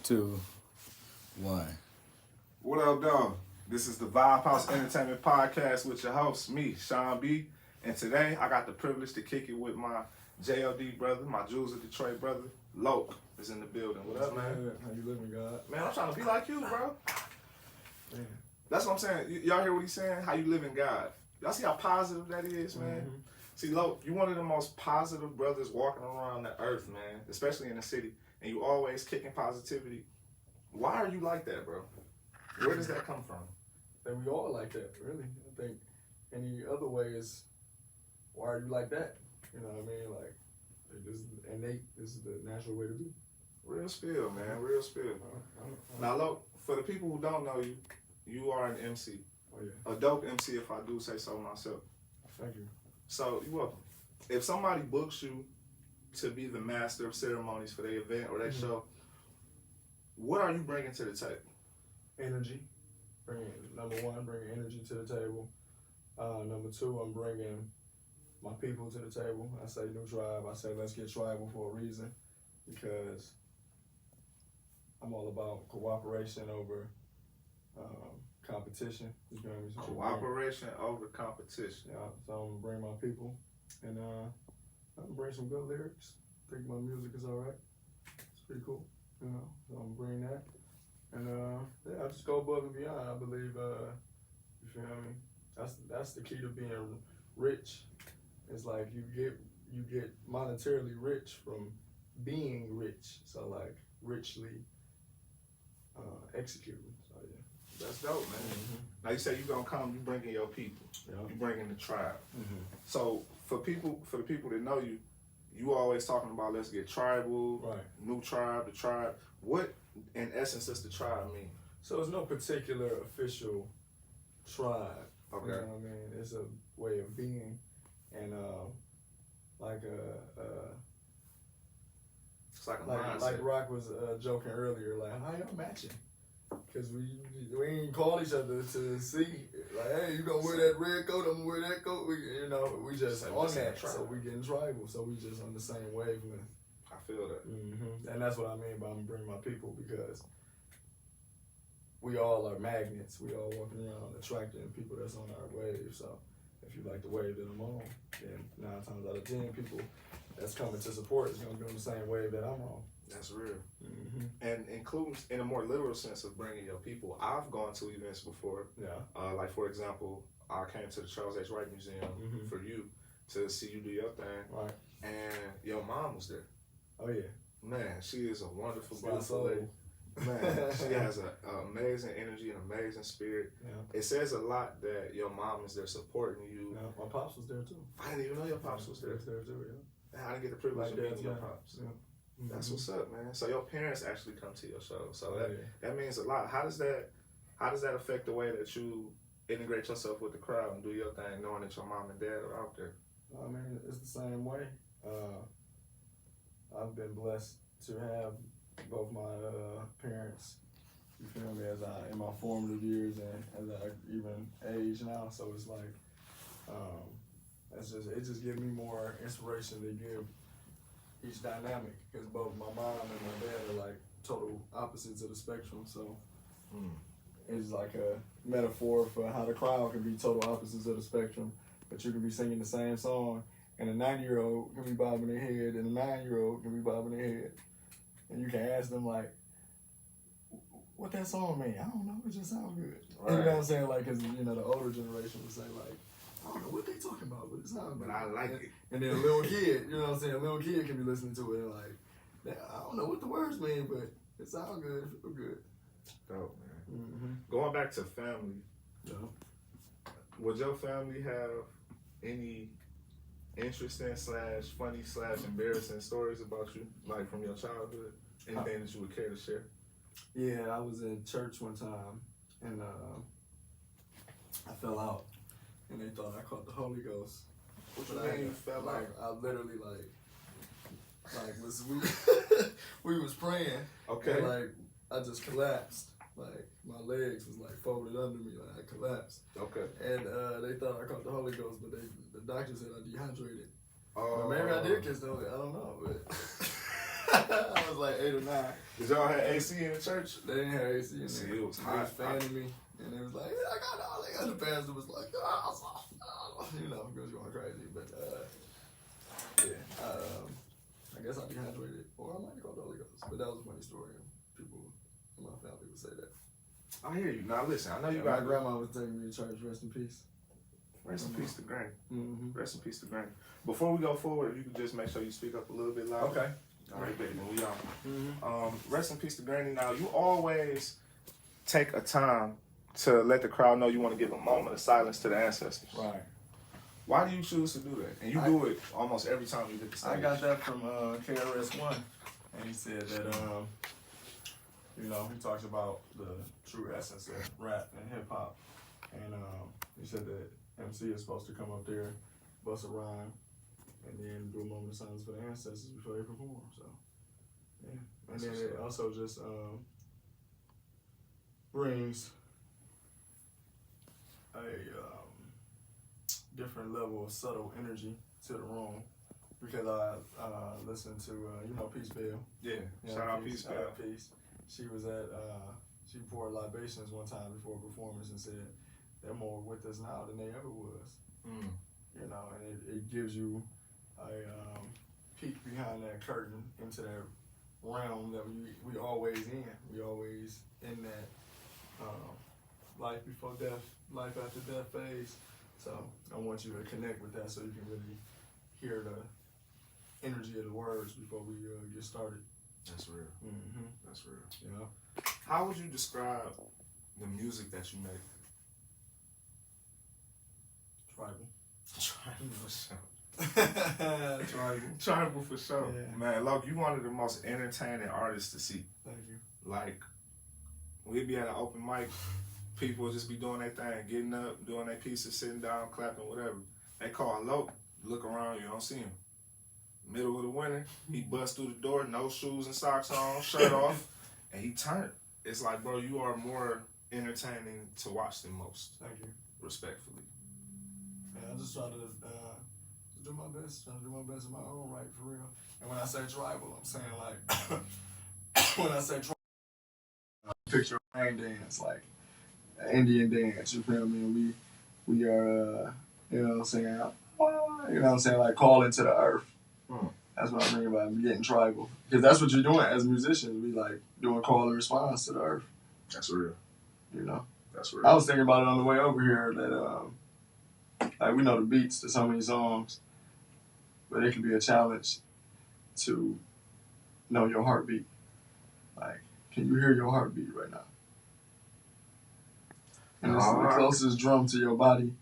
2, 1. What up, dog? This is the Vibe House Entertainment Podcast with your host, me, Shawn B. And today, I got the privilege to kick it with my J.O.D. brother, my Jewels of Detroit brother, Loke, is in the building. What up, man? How you living, God? Man, I'm trying to be like you, bro. Man. That's what I'm saying. Y'all hear what he's saying? How you live in God. Y'all see how positive that is, man? Mm-hmm. See, Loke, you one of the most positive brothers walking around the earth, man, especially in the city. And you always kicking positivity. Why are you like that, bro? Where does that come from? And we all like that, really. I think any other way is, why are you like that? You know what I mean? Like, this is innate. This is the natural way to be. Real spill, man. Real spill. Now, look, for the people who don't know you, you are an MC. Oh, yeah. A dope MC, if I do say so myself. Thank you. So, you're welcome. If somebody books you to be the master of ceremonies for their event or their show, what are you bringing to the table? Energy. Number one, bringing energy to the table. Number two, I'm bringing my people to the table. I say new tribe. I say let's get tribal for a reason, because I'm all about cooperation over competition. You feel me? So Cooperation over competition. Yeah, so I'm gonna bring my people, and I'm gonna bring some good lyrics. I think my music is all right. It's pretty cool, you know. So I'm gonna bring that, and yeah, I just go above and beyond. I believe, you feel me? That's the key to being rich. It's like you get monetarily rich from being rich. So like richly executing. So yeah. That's dope, man. Now you say you gonna come, you bringing your people, you bringing the tribe. So for the people that know you, you always talking about let's get tribal, right? New tribe, the tribe. What in essence does the tribe mean? So it's no particular official tribe. Okay. You know what I mean? It's a way of being, and it's like a mindset. Like Rock was joking earlier, like how y'all matching? Because we ain't call each other to see, like, hey, you gonna wear that red coat, I'm gonna wear that coat. We just on that, so we getting tribal, so we just on the same wavelength. I feel that. And that's what I mean by I'm gonna bring my people, because we all are magnets. We all walking around attracting people that's on our wave. So if you like the wave that I'm on, then 9 times out of 10 people that's coming to support is gonna be on the same wave that I'm on. That's real. And includes in a more literal sense of bringing your people. I've gone to events before. Yeah. Like for example, I came to the Charles H. Wright Museum for you to see you do your thing. Right. And your mom was there. Oh yeah. Man, she is a wonderful, beautiful lady. Man, she has an amazing energy and amazing spirit. Yeah. It says a lot that your mom is there supporting you. Yeah, my pops was there too. I didn't even know your pops was there. He was there too, yeah. I didn't get the privilege of meeting your pops. Yeah. That's what's up, man. So your parents actually come to your show. So that means a lot. How does that affect the way that you integrate yourself with the crowd and do your thing, knowing that your mom and dad are out there? I mean, it's the same way. I've been blessed to have both my parents, you feel me, in my formative years and as I even age now. So it's like, it just gives me more inspiration to give each dynamic, because both my mom and my dad are like total opposites of the spectrum. So it's like a metaphor for how the crowd can be total opposites of the spectrum, but you can be singing the same song, and a 90-year-old can be bobbing their head, and a 9-year-old can be bobbing their head. And you can ask them, like, what that song mean? I don't know, it just sounds good. Right. You know what I'm saying? Like, because, the older generation would say, like, I don't know what they talking about, but it sounds good. But I like it. And then a little kid, you know what I'm saying? A little kid can be listening to it and like, I don't know what the words mean, but it sounds good, it feels good. Dope, man. Going back to family, would your family have any interesting / funny / embarrassing stories about you, like from your childhood? Anything that you would care to share? Yeah, I was in church one time, and I fell out, and they thought I caught the Holy Ghost. What you mean you fell out? I literally we was praying. Okay. And I just collapsed. Like my legs was folded under me. I collapsed. Okay. And they thought I caught the Holy Ghost, but the doctor said I dehydrated. Oh. Maybe I did catch the Holy Ghost. I don't know, but I was like 8 or 9. Did y'all have AC in the church? They didn't have AC in there. See, it was They hot. was fanning me, and it was like, yeah, I got all that. And the pastor was like, you know, girls going crazy. But yeah, I guess I dehydrated, or I might have called the Holy Ghost. But that was a funny story. People in my family would say that. I hear you. Now listen, I know you My got grandma was taking me to church. Rest in peace. Rest in peace to Granny. Mm-hmm. Rest in peace to Granny. Before we go forward, if you could just make sure you speak up a little bit louder. Okay. All right, baby. We on. Mm-hmm. Rest in peace to Granny. Now, you always take a time to let the crowd know you want to give a moment of silence to the ancestors. Right. Why do you choose to do that? And you do it almost every time you hit the stage. I got that from KRS-One, and he said that you know, he talks about the true essence of rap and hip hop, and he said that MC is supposed to come up there, bust a rhyme, and then do a moment of silence for the ancestors before they perform. So, yeah, and then it also just brings a different level of subtle energy to the room, because I listened to you know, Peace Bell. Yeah, shout out Peace Bell. Peace. She was at she poured libations one time before a performance and said they're more with us now than they ever was. You know, and it gives you a peek behind that curtain into that realm that we always in. We always in that life before death, life after death phase. So I want you to connect with that so you can really hear the energy of the words before we get started. That's real. Mm-hmm. That's real. Yeah. How would you describe the music that you make? Tribal. Tribal for sure. Tribal for sure. Yeah. Man, Loke, you one of the most entertaining artists to see. Thank you. Like, we'd be at an open mic, people would just be doing their thing, getting up, doing their pieces, sitting down, clapping, whatever. They call Loke, look around, you don't see him. Middle of the winter, he busts through the door, no shoes and socks on, shirt off, and he turned. It's like, bro, you are more entertaining to watch than most. Thank you. Respectfully. Yeah, I just try to do my best. Try to do my best in my own right, for real. And when I say tribal, I'm saying like, when I say tribal, picture a rain dance, like an Indian dance. You feel me? And we are, you know what I'm saying? You know what I'm saying? Like calling to the earth. That's what I mean by getting tribal. Because that's what you're doing as musicians. We like doing call and response to the earth. That's real. You know? That's real. I was thinking about it on the way over here that like we know the beats to so many songs, but it can be a challenge to know your heartbeat. Like, can you hear your heartbeat right now? And it's the closest drum to your body.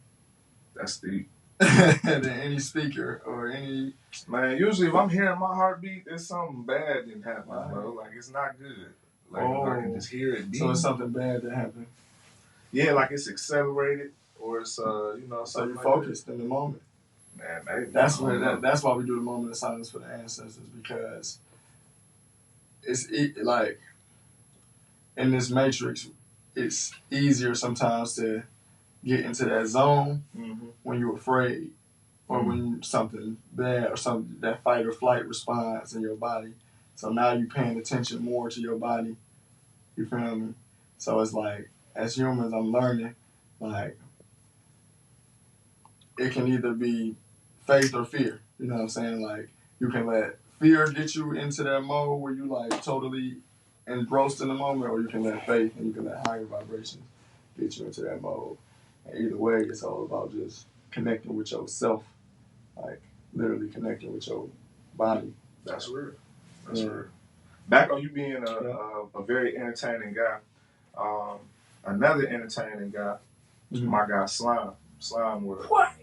That's deep. Than any speaker or any. Man, usually if I'm hearing my heartbeat, it's something bad didn't happen, bro. Like, it's not good. Like, if I can just hear it beat. So it's something bad that happened. Yeah, like it's accelerated, or it's you know, so you're like focused in the moment. Man, maybe. That's why we do the moment of silence for the ancestors, because it's like in this matrix, it's easier sometimes to get into that zone when you're afraid, or when something bad or something, that fight or flight response in your body. So now you're paying attention more to your body. You feel me? So it's like, as humans, I'm learning, like, it can either be faith or fear. You know what I'm saying? Like, you can let fear get you into that mode where you like totally engrossed in the moment, or you can let faith and you can let higher vibrations get you into that mode. And either way, it's all about just connecting with yourself, like literally connecting with your body. That's real. That's real. Back on you being a very entertaining guy, another entertaining guy, my guy Slime World. What?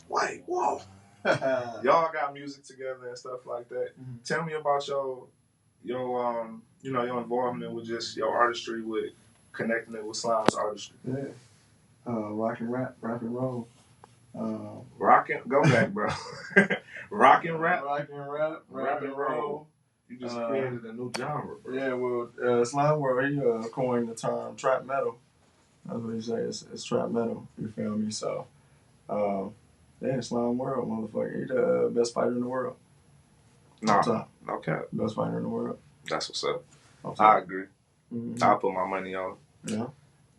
Wait, whoa. Y'all got music together and stuff like that. Tell me about your you know, your involvement with just your artistry, with connecting it with Slime's artistry. Yeah. Rock and rap, rock and roll. Go back, bro. Rock and rap. Rock and rap, rap and roll. You just created a new genre, bro. Yeah, well, Slime World, he coined the term trap metal. That's what he says. It's trap metal. You feel me? So, yeah, Slime World, motherfucker. He the best fighter in the world. Nah. No cap. Best fighter in the world. That's what's up. Okay. I agree. Mm-hmm. I put my money on it. Yeah.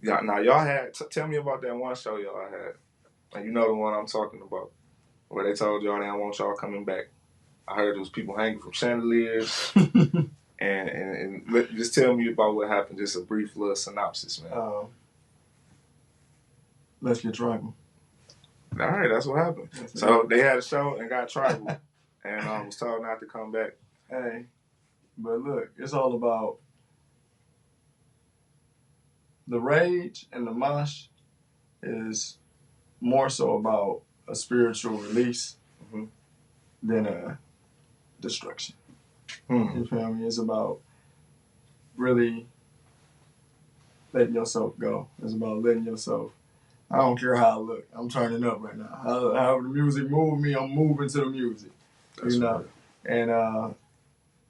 Yeah. Now y'all had. Tell me about that one show y'all had. And you know the one I'm talking about, where they told y'all they don't want y'all coming back. I heard there was people hanging from chandeliers. and just tell me about what happened. Just a brief little synopsis, man. Let's get tribal. All right, that's what happened. So they had a show and got tribal, and was told not to come back. Hey, but look, it's all about the rage and the mosh is more so about a spiritual release than a destruction. You feel me? It's about really letting yourself go. It's about letting yourself. I don't care how I look. I'm turning up right now. However the music moves me, I'm moving to the music. That's right. And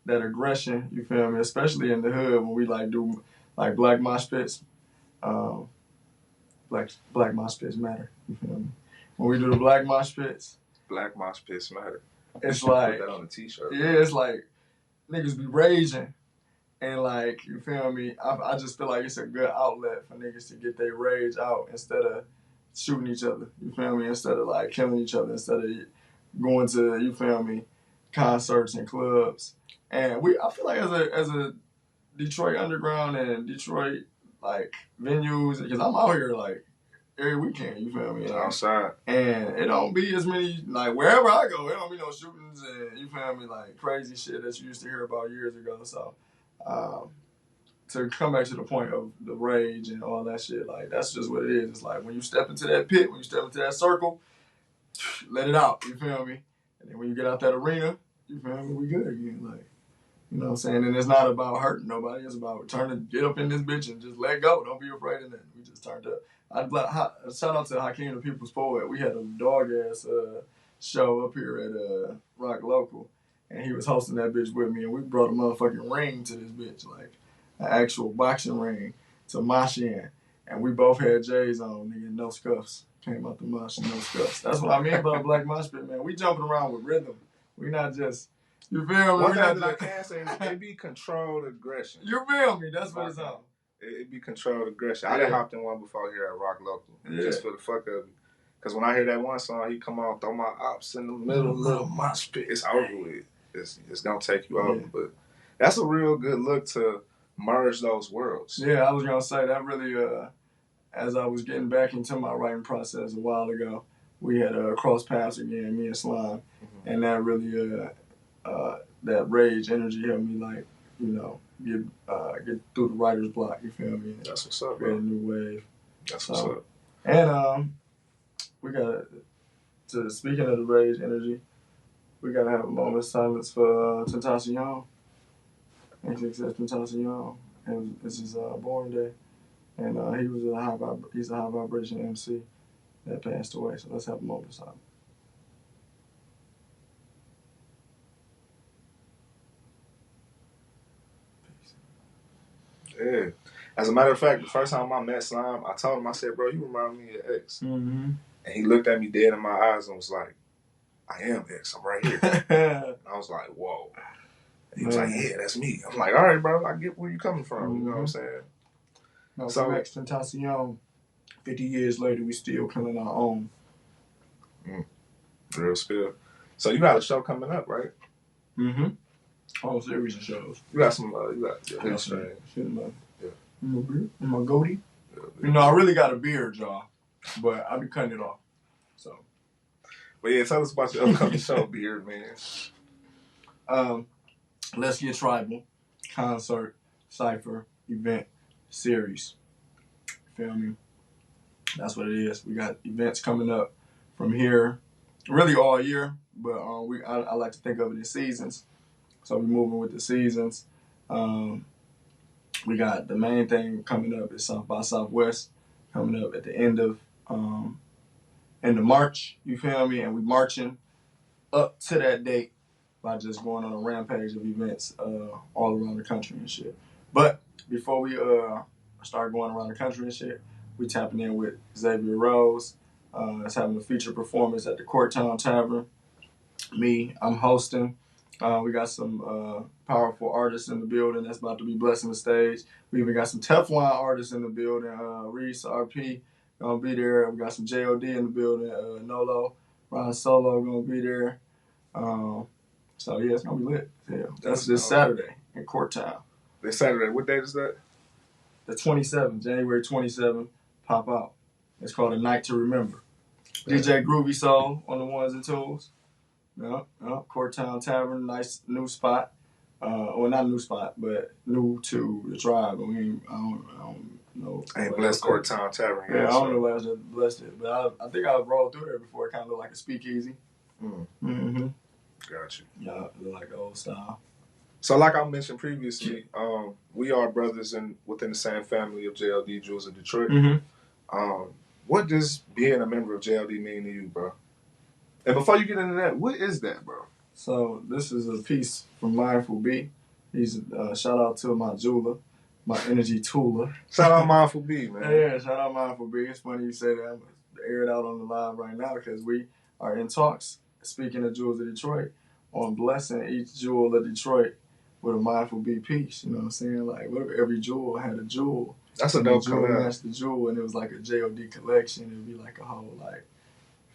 that aggression, you feel me? Especially in the hood when we like do like black mosh pits. Black mosh pits matter. You feel me? When we do the black mosh pits, Black mosh pits matter. It's like put that on a t-shirt. Yeah, it's like niggas be raging, and like you feel me. I just feel like it's a good outlet for niggas to get their rage out instead of shooting each other. You feel me? Instead of like killing each other. Instead of going to concerts and clubs. And I feel like as a Detroit underground and Detroit like venues, because I'm out here like every weekend, you feel me? Outside. And it don't be as many, like wherever I go, it don't be no shootings and you feel me, like crazy shit that you used to hear about years ago. So to come back to the point of the rage and all that shit, like that's just what it is. It's like when you step into that pit, when you step into that circle, let it out, you feel me? And then when you get out that arena, you feel me, we good again. Like, you know what I'm saying? And it's not about hurting nobody. It's about get up in this bitch and just let go. Don't be afraid of nothing. We just turned up. Shout out to Hakeem, the People's Poet. We had a dog-ass show up here at Rock Local. And he was hosting that bitch with me. And we brought a motherfucking ring to this bitch. Like, an actual boxing ring to mosh in. And we both had J's on, nigga, no scuffs. Came out the mosh and no scuffs. That's what I mean by a black mosh pit, man. We jumping around with rhythm. We not just... You feel me? One thing that I can say is it be controlled aggression. You feel me? That's what it's on. It be controlled aggression. I done hopped in one before here at Rock Local. Just for the fuck of it. Because when I hear that one song, he come on, throw my ops in the middle, little mosh pit. It's over with. It's going to take you over. But that's a real good look to merge those worlds. Yeah, I was going to say that really, as I was getting back into my writing process a while ago, we had cross paths again, me and Slime. And that really... that rage energy helped me, like, you know, get through the writer's block, you feel me? That's what's up, create bro. a new wave. That's what's up. And we got to, speaking of the rage energy, we got to have a moment of silence for Tentacion. XXX Tentacion. And it's his born day. And he was he's a high vibration MC that passed away. So let's have a moment of silence. Yeah. As a matter of fact, the first time I met Slime, I told him, I said, bro, you remind me of X. Mm-hmm. And he looked at me dead in my eyes and was like, I am X. I'm right here. And I was like, whoa. And he was like, yeah, that's me. I'm like, all right, bro, I get where you coming from. Mm-hmm. You know what I'm saying? No, so X Tentacion, 50 years later, we still killing our own. Real spill. So you got a show coming up, right? Mm-hmm. All series of shows. You got some, you got your hair strange. Shit in my goatee. Yeah, you know, I really got a beard, y'all, but I be cutting it off. So. But yeah, tell us about your upcoming show, Beard Man. Let's Get Tribal, concert, cypher, event, series. Feel me? That's what it is. We got events coming up from here, really all year, but I like to think of it in seasons. So we're moving with the seasons. We got the main thing coming up is South by Southwest, coming up at the end of March, you feel me? And we marching up to that date by just going on a rampage of events all around the country and shit. But before we start going around the country and shit, we tapping in with Xavier Rose. It's having a feature performance at the Courtown Tavern. Me, I'm hosting. We got some powerful artists in the building that's about to be blessing the stage. We even got some Teflon artists in the building. Reese, RP, gonna be there. We got some J.O.D. in the building. Nolo, Ron Solo gonna be there. So yeah, it's gonna be lit. Yeah, that's this Saturday in Courtown. This Saturday. What date is that? The 27th, January 27th. Pop out. It's called A Night to Remember. Yeah. DJ Groovy Soul on the ones and twos. Yeah, Courtown Tavern, nice new spot. Well, not new spot, but new to the tribe. I don't know. I ain't blessed Courtown Tavern. Yeah, I don't know where I blessed it, but I think I rolled through there before. It kind of looked like a speakeasy. Mm-hmm. Got you. Yeah, like the old style. So, like I mentioned previously, we are brothers within the same family of J.O.D. Jewels of Detroit. Mm-hmm. What does being a member of J.O.D. mean to you, bro? And before you get into that, what is that, bro? So this is a piece from Mindful B. He's shout out to my jeweler, my energy tooler. Shout out Mindful B, man. Yeah, shout out Mindful B. It's funny you say that. I'm gonna air it out on the live right now because we are in talks, speaking of Jewels of Detroit, on blessing each jewel of Detroit with a Mindful B piece. You know what I'm saying? Like, what if every jewel had a jewel? That's a dope jewel matched the jewel, and it was like a J.O.D. collection. It'd be like a whole, like,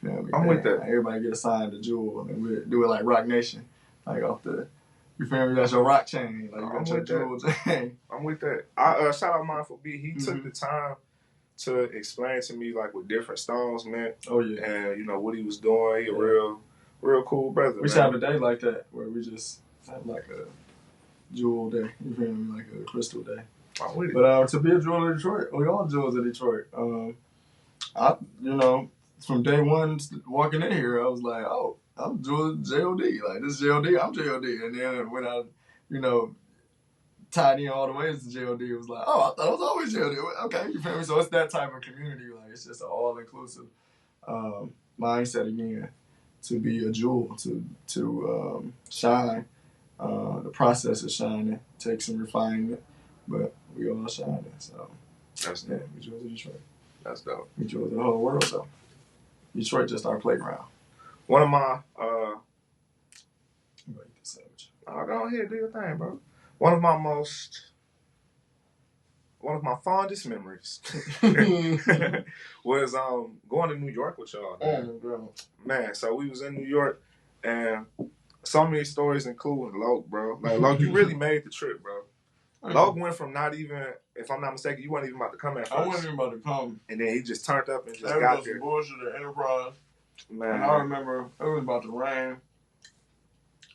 you know, I'm with that. Like, everybody get assigned a jewel, and we do it like Rock Nation, like off the. You feel me? That's your rock chain. Like, you got your jewel chain. I'm with that. Shout out Mindful B. He took the time to explain to me, like, what different stones meant. Oh, yeah. And, you know, what he was doing. He a real cool brother, We should have a day like that where we just have, like, a jewel day. You feel me? Like a crystal day. I'm with it. But to be a jewel of Detroit, we all jewels of Detroit. From day one walking in here, I was like, oh, I'm J.O.D. Like, this is J.O.D., I'm J.O.D. And then when I, tied in all the ways to J.O.D., it was like, oh, I thought I was always J.O.D. Okay, you feel me? So it's that type of community. Like, it's just an all-inclusive mindset again to be a jewel, to shine. The process of shining takes some refinement, but we all shining. So that's dope. We jewels of Detroit. That's dope. We jewels of the whole world, though. Detroit just our playground. One of my go ahead, do your thing, bro. One of my fondest memories was going to New York with y'all. Man, so we was in New York, and so many stories including Loke, bro. Like, Loke, you really made the trip, bro. Loke went from not even, if I'm not mistaken, you weren't even about to come at first. I wasn't even about to come. And then he just turned up and just got there. Some bullshit at Enterprise. Man. And I remember it was about to rain.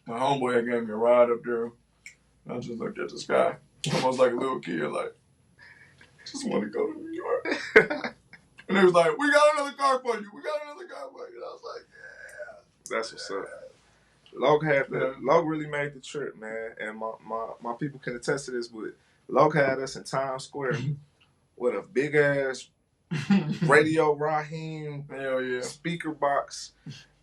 My homeboy had gave me a ride up there. I just looked at the sky, almost like a little kid, like, just want to go to New York. And he was like, we got another car for you. We got another car for you. And I was like, yeah. That's what's up. Loke really made the trip, man. And my people can attest to this, but Loke had us in Times Square with a big ass Radio Raheem speaker box,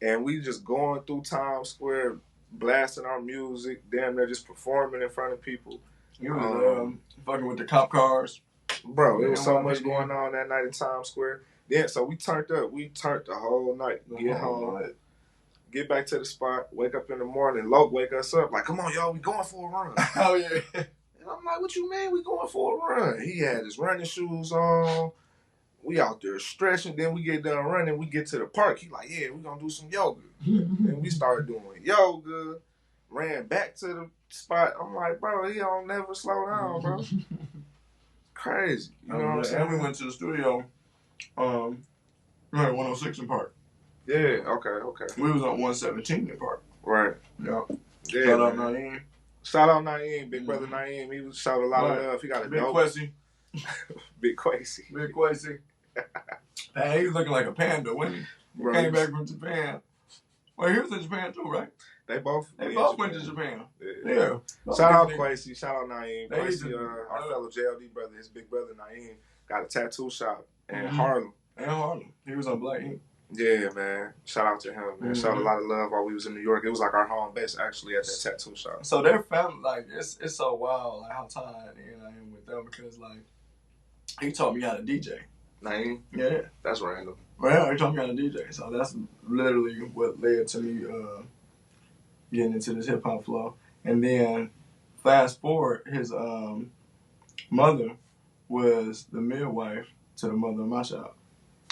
and we just going through Times Square, blasting our music, damn near just performing in front of people. You was fucking with the cop cars. Bro, it was so much going on that night in Times Square. Yeah, so we turned up. We turned the whole night. Get home, get back to the spot, wake up in the morning. Loke wake us up like, come on, y'all, we going for a run. Oh, yeah. And I'm like, what you mean we going for a run? He had his running shoes on. We out there stretching. Then we get done running. We get to the park. He like, yeah, we going to do some yoga. And we started doing yoga. Ran back to the spot. I'm like, bro, he don't never slow down, bro. Crazy. You know what I'm saying? And we went to the studio. We had 106 in Park. Yeah, okay. We was on 117 in Park. Right. Yeah. Shout out Naeem. Shout out Naeem, big brother Naeem. He was showed a lot of love. He got a Big dope. Quessy. Big Quessy. Big Quessy. Hey, he was looking like a panda when he came back from Japan. Well, he was in Japan too, right? They both went to Japan. Yeah. Shout out Quessy. Shout out Naeem. Quessy, our fellow J.O.D. brother, his big brother Naeem, got a tattoo shop in Harlem. He was on Black Ink. Yeah, man. Shout out to him, man. Showed a lot of love while we was in New York. It was like our home base, actually, at that tattoo shop. So their family, like, it's so wild, like, how tied in I am with them because, like, he taught me how to DJ. Naeem? Yeah. That's random. Well, he taught me how to DJ. So that's literally what led to me getting into this hip hop flow. And then fast forward, his mother was the midwife to the mother of my child.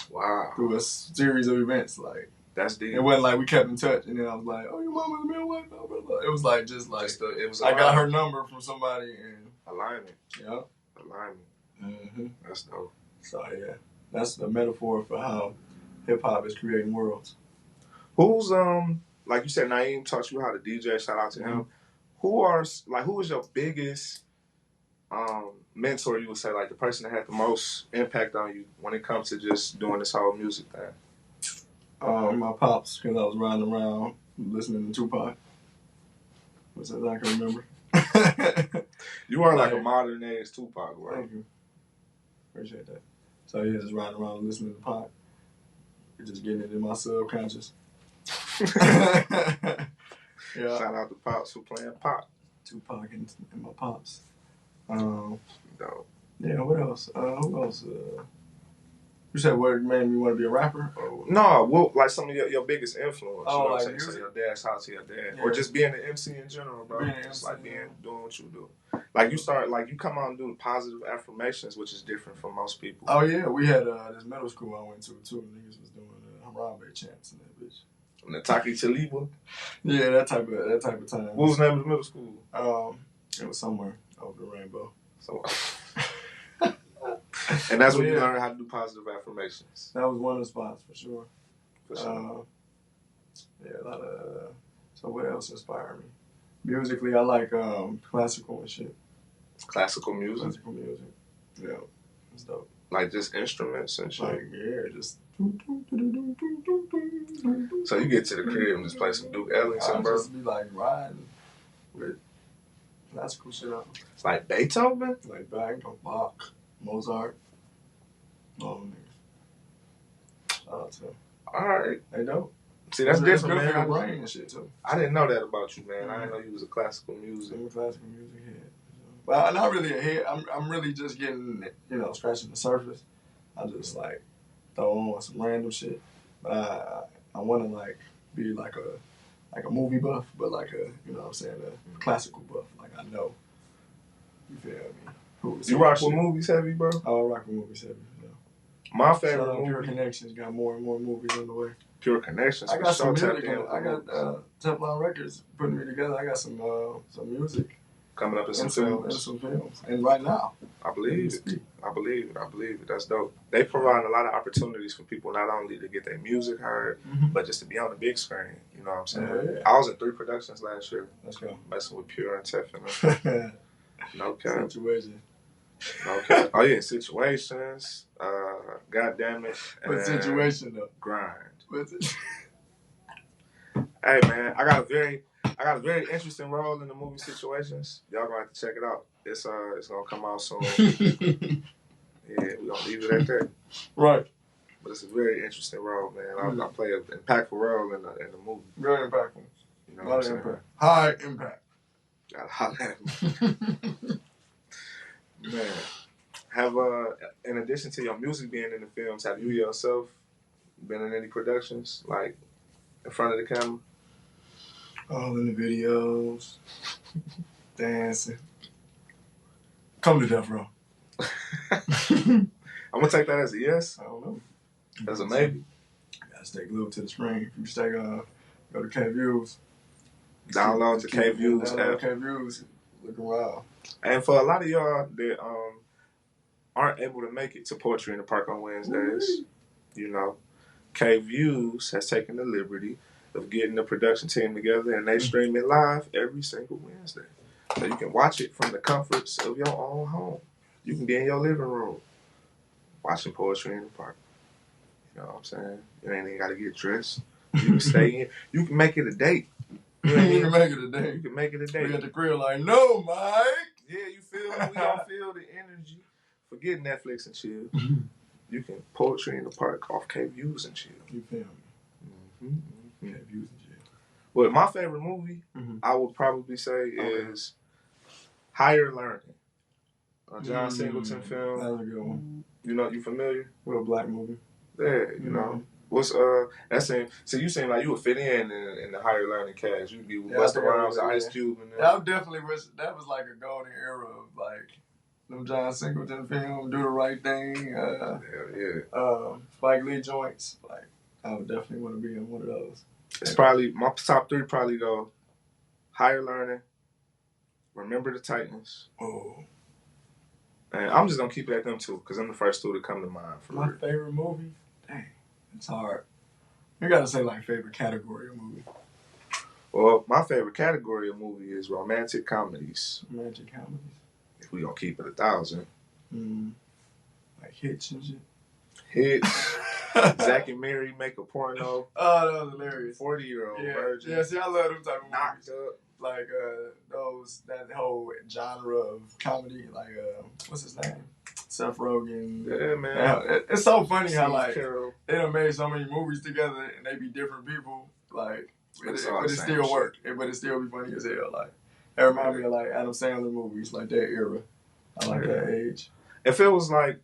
Wow. Through a series of events, like that's deep. It wasn't like we kept in touch, and then I was like, "Oh, your mama's a midwife." Blah, blah, blah. It was like it was. I got her number from somebody, and alignment. Yeah, alignment. Mm-hmm. That's dope. So yeah, that's the metaphor for how hip hop is creating worlds. Who's like you said, Naeem taught you how to DJ. Shout out to him. Who is your biggest mentor? You would say, like, the person that had the most impact on you when it comes to just doing this whole music thing. My pops, because I was riding around listening to Tupac. What's that I can remember? You are like a modern age Tupac, right? Thank you. Appreciate that. So yeah, just riding around listening to Pac. Just getting it in my subconscious. Yeah. Shout out to Pops for playing Pop. Tupac and my pops. No. Yeah, what else? Who else? You said what made me want to be a rapper? No, like some of your biggest influence. Oh, you know like what I'm saying? So your dad's house to your dad. Yeah. Or just being an MC in general, bro. Just like doing what you do. Like you come out and do positive affirmations, which is different from most people. Oh yeah, we had this middle school I went to too. Niggas was doing Harambe chants in that bitch. Nataki Chaliba? Yeah, that type of time. What was the name of the middle school? It was somewhere over the rainbow. So and that's when you learned how to do positive affirmations. That was one of the spots for sure. For sure. Yeah, a lot of. So what else inspired me? Musically, I like classical and shit. Classical music. Classical music. Yeah, it's dope. Like just instruments and shit. Like just. So you get to the crib and just play some Duke Ellington, bro. Just be like riding with classical shit on. It's like Beethoven, like Bach, Mozart. Oh nigga. Shout out to them. All right, they dope. See, that's different, man. For your brain and shit too. I didn't know that about you, man. I didn't know you was a classical music. I'm a classical music head. Well, not really a head. I'm really just getting, scratching the surface. I just like throw on some random shit. But I want to like be like a movie buff, but like a a classical buff. Like I know. You feel me? You rock with movies heavy, bro? I rock with movies heavy. Yeah. My favorite movie. Pure Connections got more and more movies on the way. Pure Connections. I got some music. I got Teflon Records putting me together. I got some music coming up in some films. And some films. And right now. I believe it. I believe it. That's dope. They provide a lot of opportunities for people not only to get their music heard, but just to be on the big screen. You know what I'm saying? Yeah. I was in 3 productions last year. Let's go. Messing with Pure and Teflon. No cap. Situation. Okay. Oh yeah, Situations. God damn it. What situation though? Grind. What's it? Hey man, I got a very interesting role in the movie Situations. Y'all gonna have to check it out. It's gonna come out soon. Yeah, we're gonna leave it at that. Right. But it's a very interesting role, man. I play an impactful role in the movie. Very impactful. You know what I'm saying? Impact. High impact. Gotta holler at me. Man, in addition to your music being in the films, have you yourself been in any productions, like in front of the camera? All in the videos, dancing. Come to Death Row. I'm gonna take that as a yes. I don't know. As a maybe. Gotta stay glued to the screen. If you stay, go to K-Views. Download the K-Views app. K-Views. Looking wild. And for a lot of y'all that aren't able to make it to Poetry in the Park on Wednesdays, K-Views has taken the liberty of getting the production team together, and they stream it live every single Wednesday. So you can watch it from the comforts of your own home. You can be in your living room watching Poetry in the Park. You know what I'm saying? You ain't even got to get dressed. You can stay in. You can make it a date. You can make it a day. You can make it a day. We at the crib like, no, Mike. Yeah, you feel me? We all feel the energy. Forget Netflix and chill. You can Poetry in the Park off K-Views and chill. You feel me? K-Views and chill. Well, my favorite movie, I would probably say, is Higher Learning. A John Singleton film. That was a good one. You familiar? With a black movie. Yeah, you know. What's that seem? So you seem like you would fit in the higher learning cast. You'd be with Yeah, I Busta think I Rhymes, would, Ice yeah. Cube, and I definitely wish that was like a golden era of like them John Singleton film, Do the Right Thing, hell yeah. Spike Lee joints. Like I would definitely want to be in one of those. It's probably my top three. Probably go higher learning, Remember the Titans, Oh, and I'm just gonna keep it at them two because I'm the first two to come to mind. For my real. favorite movie? Dang, it's hard. You gotta say like favorite category of movie. Well, my favorite category of movie is romantic comedies. Romantic comedies. If we gonna keep it 1,000. Like Hitch and shit. Hits. Zack and Mary make a porno. Oh, that was hilarious. 40-year-old Yeah, virgin. yeah. See, I love them type of Knocked movies. up. Like that whole genre of comedy. Like what's his name? Seth Rogen. Yeah, man. Yeah, it's so funny how like Carroll. they done made so many movies together and they be different people. Like, but it the same still shit. work. But it still be funny as hell. Like, that remind me of like Adam Sandler movies, like that era. I like that age. If it was like,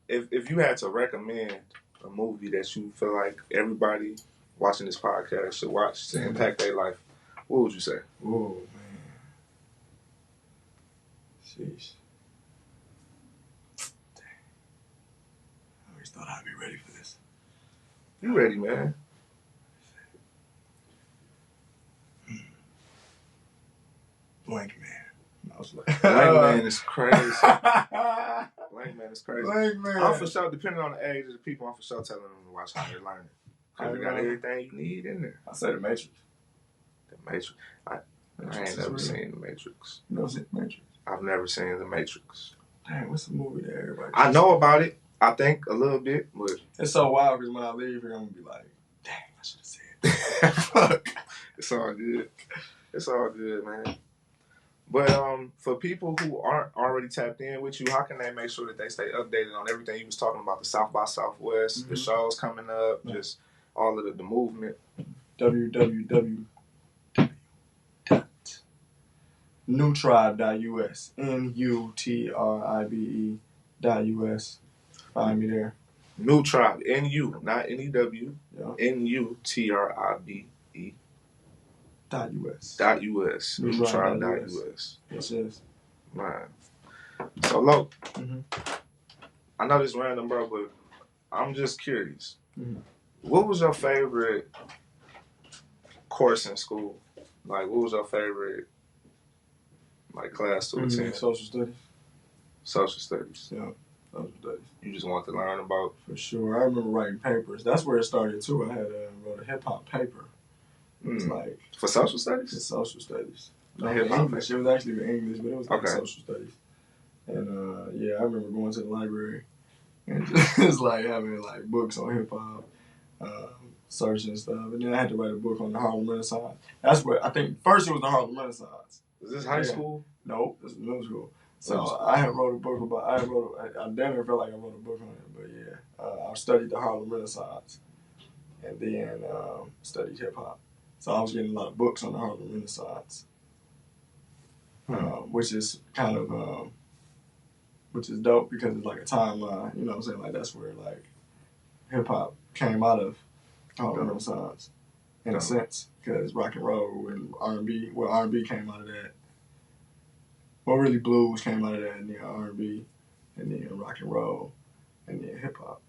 if you had to recommend a movie that you feel like everybody watching this podcast should watch to impact their life, what would you say? Oh man, sheesh. Dang. I always thought I'd be ready for this. You ready, man? Blank Man. I was like, Blank Man is crazy. Blank Man is crazy. Blank Man. I'm for sure, depending on the age of the people, I'm for sure telling them to watch How They're Learning. Because it got everything you need in there. I say The Matrix. The Matrix. I ain't never seen The Matrix. You never seen The Matrix? I've never seen The Matrix. Dang, what's the movie that everybody? I know about it. I think a little bit, but it's so wild because when I leave here, I'm gonna be like, dang, I should have said that. Fuck. It's all good. It's all good, man. But for people who aren't already tapped in with you, how can they make sure that they stay updated on everything you was talking about, the South by Southwest, the shows coming up, just all of the movement? www.nutribe.us. NUTRIBE.us. Find me there. New Tribe, N-U, not N-E-W, Yeah. N-U-T-R-I-B-E. .us. .us. Newtribe.us. Yes. Man. So, Loke, Mm-hmm. I know this random, bro, but I'm just curious. Mm-hmm. What was your favorite course in school? Like, what was your favorite, like, class to attend? Social studies. Social studies. Yeah, social studies. You just want to learn about? For sure. I remember writing papers. That's where it started, too. I had wrote a hip-hop paper. It was like... For social studies? It's social studies. No, hip-hop English. It was actually English, but it was like okay. social studies. And, I remember going to the library and just, like, having, like, books on hip-hop, searching stuff. And then I had to write a book on the Harlem Renaissance. That's what, I think, first it was the Harlem Renaissance. Was this high school? Nope, this was middle school. So I had wrote a book about, I never felt like I wrote a book on it, but yeah. I studied the Harlem Renaissance and then studied hip-hop. So I was getting a lot of books on the Harlem Renaissance, which is kind of, which is dope because it's like a timeline, you know what I'm saying? Like that's where like hip-hop came out of Harlem Renaissance in a sense because rock and roll and R&B, well R&B came out of that. Well, really blues came out of that and then R&B and then rock and roll and then hip-hop.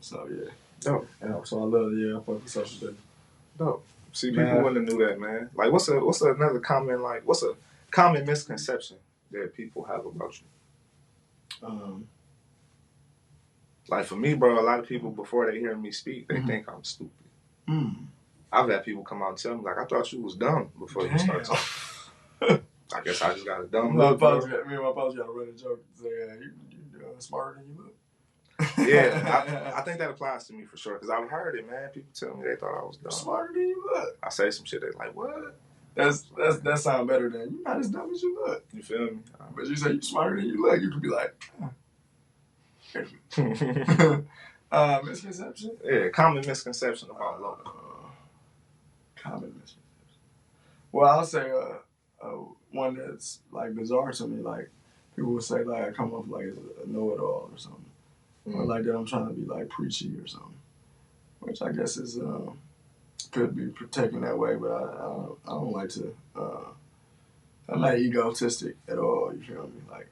So yeah. Dope. So I love I fuck with social studies. Dope. See, people wouldn't have knew that, man. Like, what's another common, like, what's a common misconception that people have about you? Like, for me, bro, a lot of people, before they hear me speak, they think I'm stupid. I've had people come out and tell me, like, I thought you was dumb before you started talking. I guess I just got a dumb look. Me and my pops got to run a joke and say, you smarter than you look. Yeah, I think that applies to me for sure because I've heard it, man. People tell me they thought I was dumb. Smarter than you look. I say some shit, they're like, what? That sound better than you're not as dumb as you look. You feel me? But you say you smarter than you look, you could be like, misconception? Yeah, common misconception about Loke. Common misconception. Well, I'll say one that's like bizarre to me. Like people would say like I come off like a know-it-all or something. or like that I'm trying to be like preachy or something, which I guess is could be taken that way, but I don't like to. I'm not egotistic at all. You feel me? Like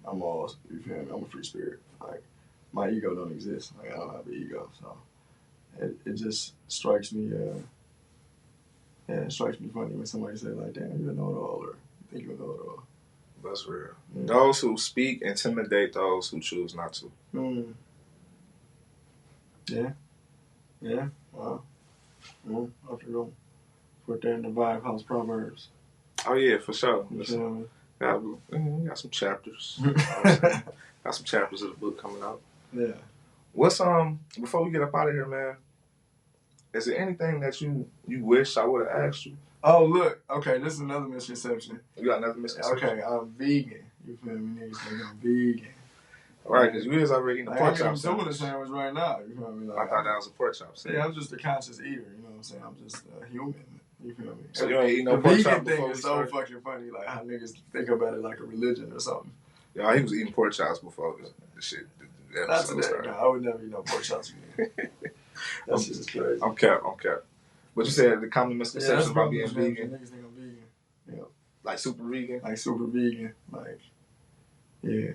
I'm all. You feel me? I'm a free spirit. Like my ego don't exist. Like I don't have an ego, so it just strikes me. Yeah, it strikes me funny when somebody say like, "Damn, you know it all," or "You think you know it all." That's real. Yeah. Those who speak intimidate those who choose not to. Yeah. Wow. I have to go put that in the Vibe House Proverbs. Oh yeah, for sure. You feel me? Got some chapters. You know what I'm saying? Got some chapters of the book coming out. Yeah. What's before we get up out of here, man? Is there anything that you wish I would have asked you? Oh look, okay, this is another misconception. You got another misconception? Okay, I'm vegan. You feel me? Niggas think I'm vegan. Right, because you is already eating a pork chop I'm doing sandwich. a sandwich right now. You feel me? Like, I thought that was a pork chop sandwich. Yeah, I'm just a conscious eater. You know what I'm saying? I'm just a human. You feel me? So you ain't eating no the pork vegan chop thing before is we so started? fucking funny. Like how niggas think about it like a religion or something. Yeah, he was eating pork chops before the shit. The Not episode today. started. No, I would never eat no pork chops again. That shit is crazy. I'm capped. But you said the common misconception about being vegan. Niggas think I'm vegan. Yeah. Like super vegan? Like super vegan. Like, yeah.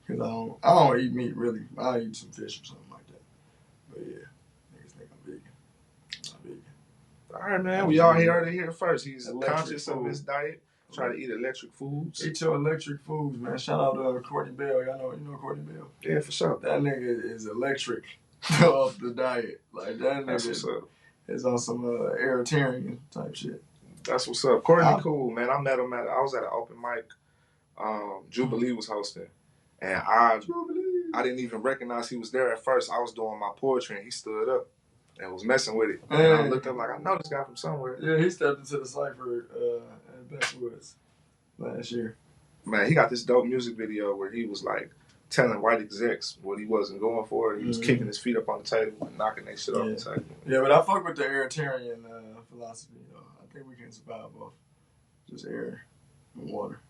Because I don't eat meat really. I eat some fish or something like that. But yeah, niggas think I'm vegan. I'm not vegan. All right, man. We all heard it here first. He's conscious of food. his diet. Try to eat electric foods. Eat your electric foods, man. Shout out Courtney Bell. You know Courtney Bell? Yeah, for sure. That nigga is electric off the diet. Like that That's what's nigga up. is on some Eritrean type shit. That's what's up. Courtney cool, man. I met him I was at an open mic. Jubilee was hosting. And I didn't even recognize he was there at first. I was doing my poetry and he stood up and was messing with it. And I looked up like, I know this guy from somewhere. Yeah, he stepped into the cypher at Backwoods last year. Man, he got this dope music video where he was like telling white execs what he wasn't going for. He was kicking his feet up on the table and knocking their shit off the table. Yeah, but I fuck with the Eritrean philosophy, though. I think we can survive off just air and water.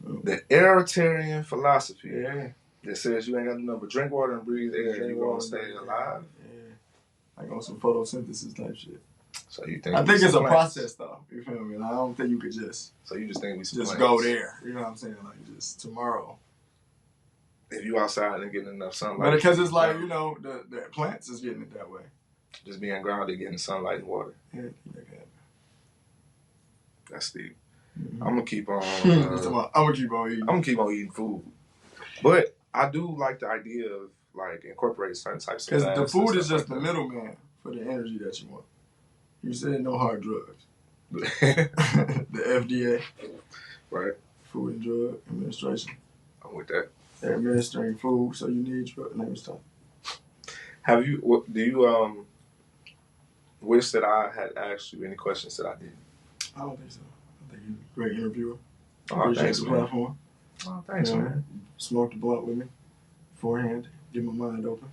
The Eritrean philosophy that says you ain't got to do nothing but drink water and breathe air and you're going to stay alive. Yeah. Like on some photosynthesis type shit. So you think I think it's a process, though. You feel me? Like, I don't think you could just... So you just think we just go there. You know what I'm saying? Like, just tomorrow. If you outside and getting enough sunlight. But because it's like, you know, the plants is getting it that way. Just being grounded, getting sunlight and water. Yeah, that can happen. That's deep. I'm gonna keep on. I'm gonna keep on eating food, but I do like the idea of like incorporating certain types of. Because the food is just the middleman for the energy that you want. You said no hard drugs. The FDA, right? Food and Drug Administration. I'm with that. They're administering food, so you need drug. Name stuff. Do you wish that I had asked you any questions that I didn't? I don't think so. I think you're a great interviewer. Appreciate the platform. Oh, thanks, man. Smoked the blunt with me beforehand. Get my mind open.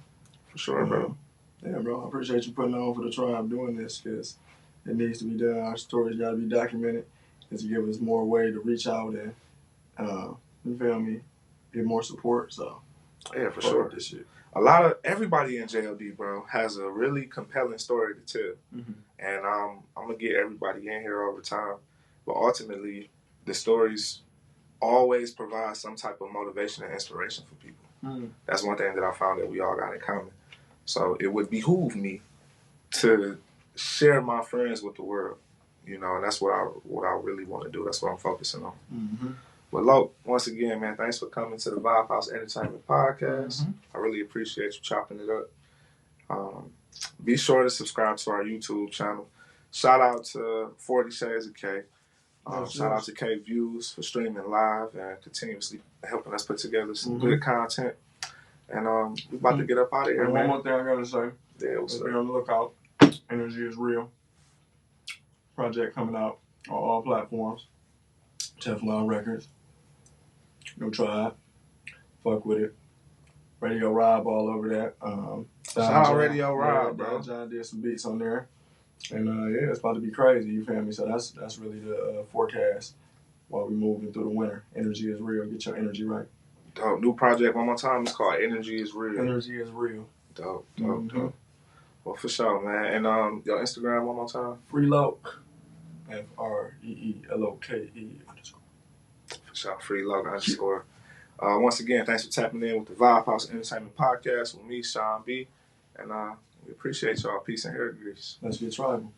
For sure, bro. Yeah, bro. I appreciate you putting on for the tribe doing this because it needs to be done. Our stories got to be documented. And to give us more way to reach out and, you feel me, get more support. So, yeah, for sure. This shit. Everybody in J.O.D, bro, has a really compelling story to tell. And I'm going to get everybody in here over time. But ultimately, the stories always provide some type of motivation and inspiration for people. That's one thing that I found that we all got in common. So it would behoove me to share my friends with the world. You know, and that's what I really want to do. That's what I'm focusing on. But Loke, once again, man, thanks for coming to the Vibe House Entertainment Podcast. I really appreciate you chopping it up. Be sure to subscribe to our YouTube channel. Shout out to 40 Shades of K. Shout out to K Views for streaming live and continuously helping us put together some good content. And we're about to get up out of here, man. One more thing I gotta say. Yeah, what's up? Be on the lookout. Energy is Real. Project coming out on all platforms. Teflon Records. Go try it. Fuck with it. Radio Rob all over that. Shout out Radio Rob, bro. John did some beats on there. And yeah, it's about to be crazy, you feel me? So that's really the forecast while we moving through the winter. Energy is real. Get your energy right. Dope. New project one more time. It's called Energy is Real. Energy is Real. Dope. Dope. Well, for sure, man. And your Instagram one more time. Free Loke. FREELOKE_. For sure. Free Loke _ once again, thanks for tapping in with the Vibe House Entertainment Podcast with me, Shawn B. And we appreciate y'all. Peace and hair grease. Let's get tribal.